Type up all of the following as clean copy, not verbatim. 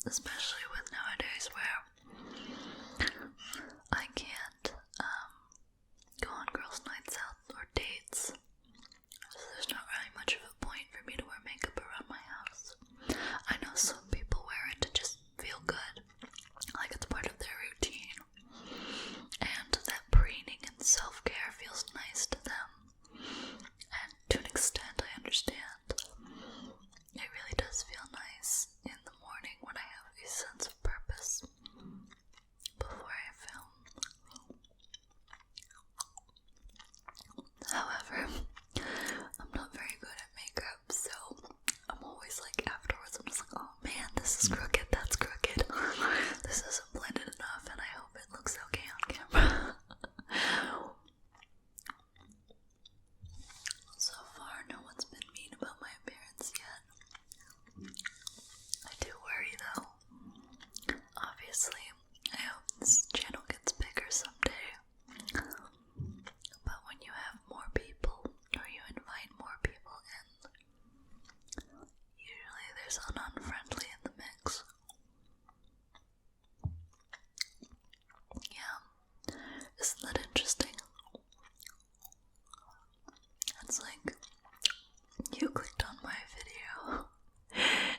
especially with nowadays where I can't go on girls' nights out or dates, so there's not really much of a point for me to wear makeup around my house. I know some people wear it to just feel good, like it's part of their routine, and that preening and self-care feels nice to them, and to an extent I understand. It really does feel nice in the morning when I have a sense of purpose before I film. However, I'm not very good at makeup, so I'm always like afterwards, I'm just like, oh man, this is crooked, that's crooked, this isn't blended enough, and I hope it looks okay on camera. So far, no one's been mean about my appearance yet. I do worry though. Obviously, I hope this channel gets bigger someday. But when you have more people, or you invite more people in, usually there's an unfriendly in the mix. Yeah, isn't that interesting? It's like, you clicked on my video,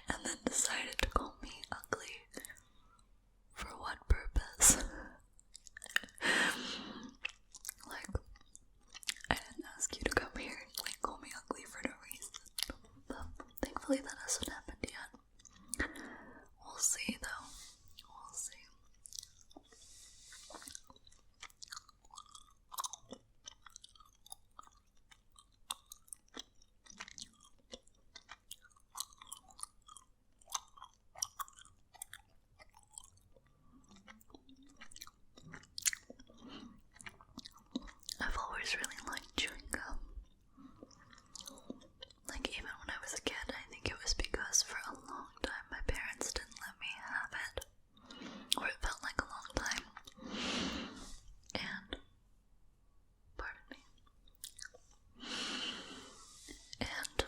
and then decided to call me ugly. For what purpose? Like, I didn't ask you to come here and like call me ugly for no reason. But thankfully that hasn't happened yet. We'll see though. We'll see. I've always really liked chewing gum. Like, even when I was a kid, I think it was because for a long time my parents didn't let me have it. Or it felt like a long time. And, pardon me. And,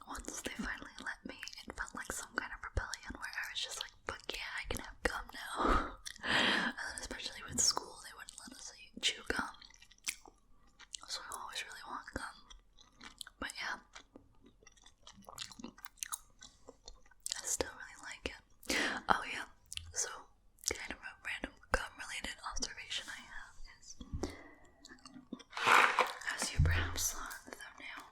once they finally let me, it felt like some kind of rebellion where I was just like, but yeah, I can have gum now. And then especially with school, they wouldn't let us chew gum. So I always really want gum. But yeah, I still really like it. Oh yeah, so kind of a random gum related observation I have is, as you perhaps saw in the thumbnail,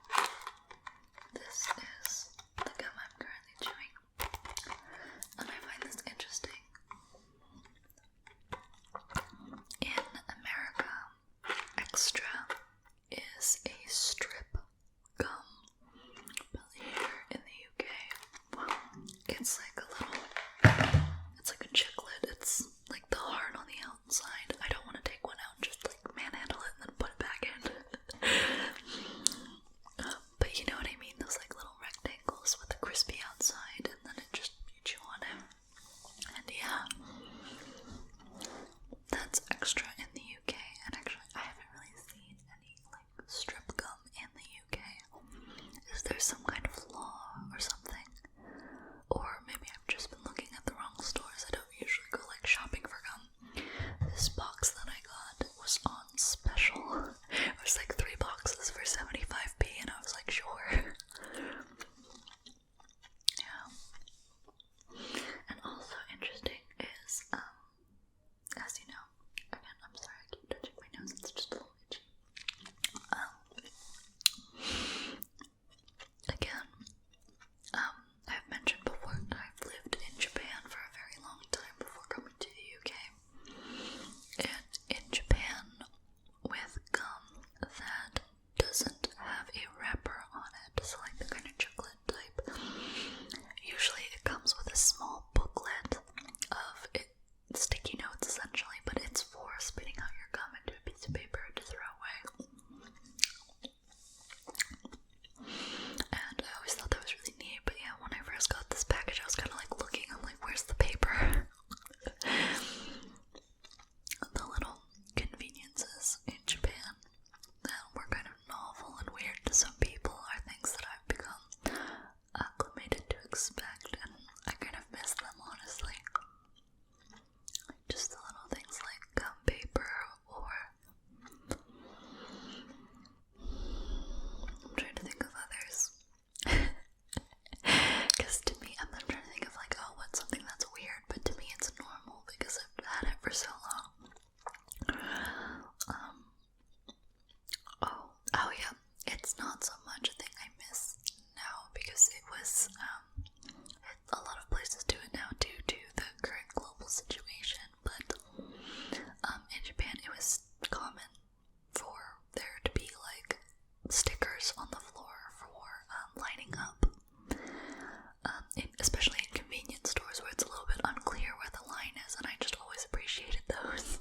this is the gum I'm currently chewing. And I find this interesting. In America, Extra is a strip gum, but here in the UK, it's like a chiclet. It's like the heart on the outside. I don't want to take one out and just like manhandle it and then put it back in. But you know what I mean? Those like little rectangles with the crispy outside, and then you chew on it. And yeah, that's Extra in the UK. And actually, I haven't really seen any like strip gum in the UK. Is there some kind of law or something? Or maybe I'm miss them, honestly. Just the little things like gum paper, or I'm trying to think of others. Because to me, I'm trying to think of like, oh, what's something that's weird, but to me it's normal because I've had it for so long. Oh yeah, it's not so much a thing I miss now because it was, a lot of places do it now due to the current global situation, but in Japan it was common for there to be like stickers on the floor for lining up, especially in convenience stores where it's a little bit unclear where the line is, and I just always appreciated those.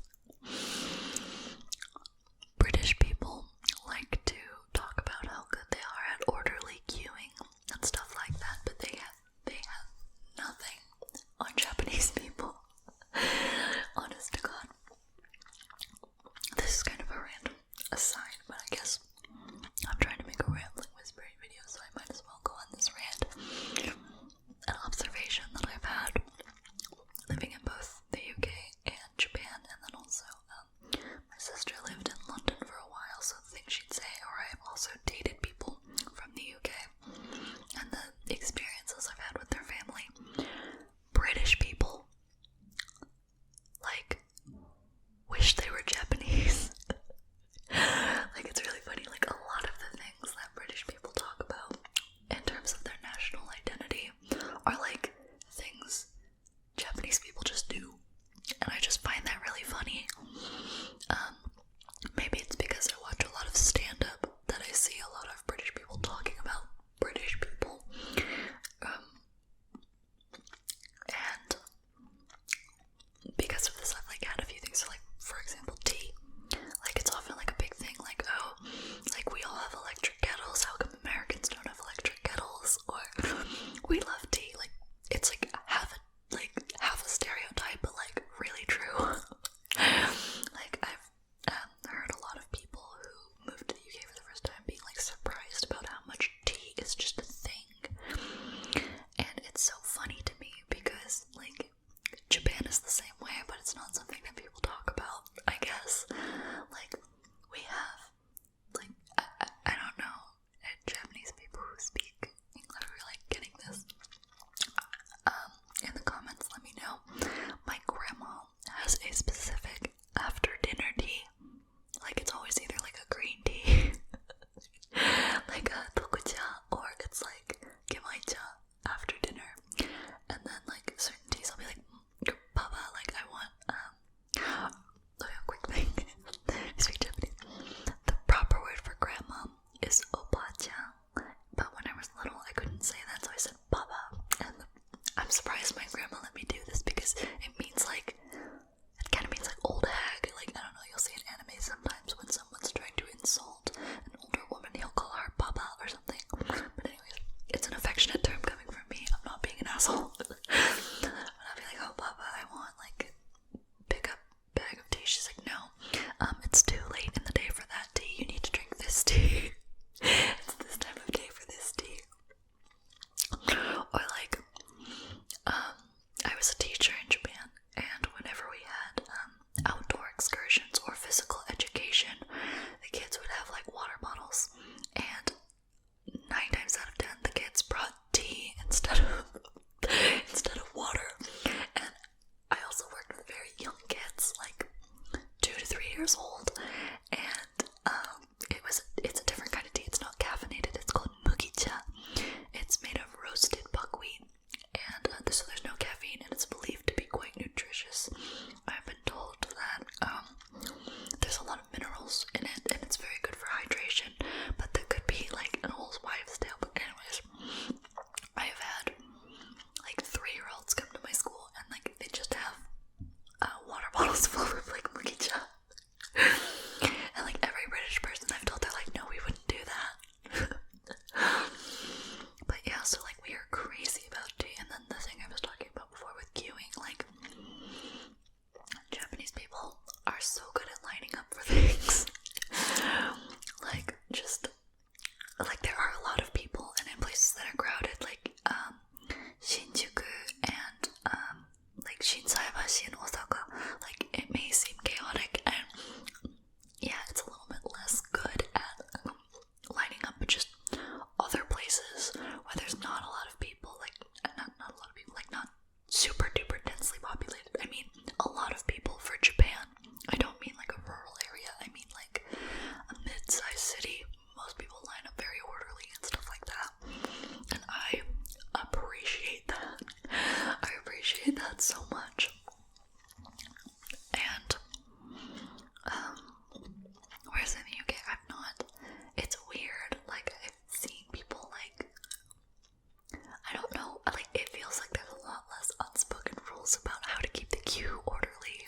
British people like to talk about how good they are at orderly queuing and stuff like that, but they have nothing on Japanese people. Honest to God. This is kind of a random aside, but I guess I'm trying to make a rambling whispering video, so I might as well go on this rant. An observation that I've had living in both the UK and Japan, and then also my sister lived in London for a while, so the thing she'd say, or I've also dated people from the UK, and the experiences I've had with their family. British people, like, wish they were Japanese. Like, it's really funny, like, a lot of the things that British people talk about in terms of their national identity are, like, things Japanese people just do, and I just find that really funny. Maybe it's because I watch a lot of stand-up that I see a lot of British people talking about British people, and because of this I've like had a few things, so like for example tea, like it's often like a big thing, like, oh, like we all have electric kettles, how come Americans don't have electric kettles, or we love tea, like it's like half a stereotype, but like really true. Like I've heard a lot of people who moved to the UK for the first time being like surprised about how much tea is just a thing, and it's so funny to me because like Japan is the same way, but it's not something that people talk about, I guess. Like we have, like I don't know, Japanese people who speak English are like getting this. In the comments, let me know. My grandma has a specific after dinner tea. Like it's always either like a green tea, like a tokucha, or it's like gemaicha after dinner. And then like certain teas I'll be like, Papa, like I want a quick thing. I speak Japanese. The proper word for grandma is oba-chan, but when I was little I couldn't say that, so I said Papa, and I'm surprised my grandma let me do this because it means like, it kind of means like old hag. Like, I don't know, you'll see in anime sometimes when someone's trying to insult an older woman, he'll call her Papa or something. But anyways, it's an affectionate term coming from me. I'm not being an asshole. But I'll be like, oh Papa, I want like pick up bag of tea. She's like, no, it's too late in the day for that tea. You need to drink this tea. It's this time of day for this tea. Or like, I was a teacher in Japan, appreciate that so much. And whereas in the UK, I've not. It's weird. Like, I've seen people, like, I don't know, like, it feels like there's a lot less unspoken rules about how to keep the queue orderly.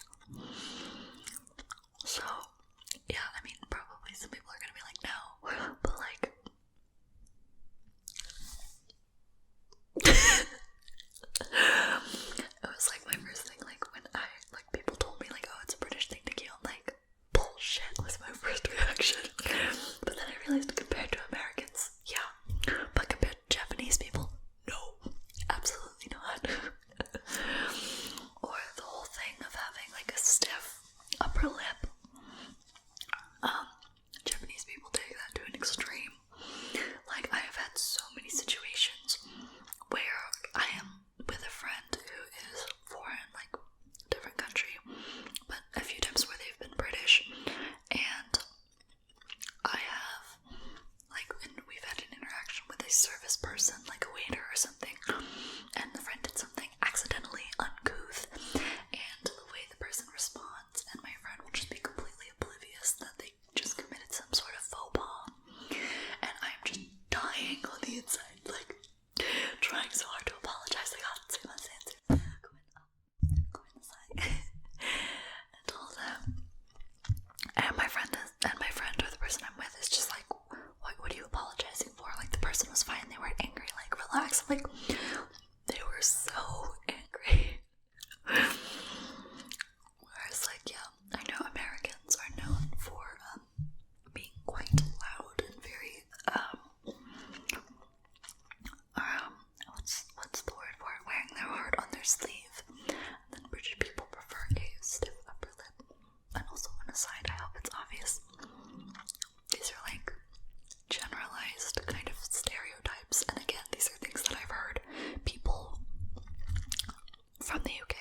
So, yeah, I mean, probably some people are gonna be like, no, but, like, it was, like, my first thing, like, when people told me, like, oh, it's a British thing to queue, I'm like, bullshit was my first reaction. But then I realized compared to Americans, yeah, but compared to Japanese people, no, absolutely not. Or the whole thing of having, like, a stiff upper lip. Japanese people take that to an extreme. Like, I have had so many situations where I am with a friend who is foreign, like, different country, but a few times where they've been British, and I have, like, and we've had an interaction with a service person, like a waiter or something, and the friend did something accidentally uncouth, and the way the person responds, and my friend will just be completely oblivious that they just committed some sort of faux pas, and I'm just dying on the inside, like, trying so hard to apologize, like, oh, say my sense, go inside, and all that, and my friend or the person I'm with is just like, what are you apologizing for? Like, the person was fine, they weren't angry, like, relax. I'm like, they were so angry. Whereas, like, yeah, I know Americans are known for being quite loud and very what's the word for it? Wearing their heart on their sleeve. And then British people prefer a stiff upper lip. And also, an aside, I hope it's obvious, these are, like, generalized kind of stereotypes, and again, these are things that I've heard people from the UK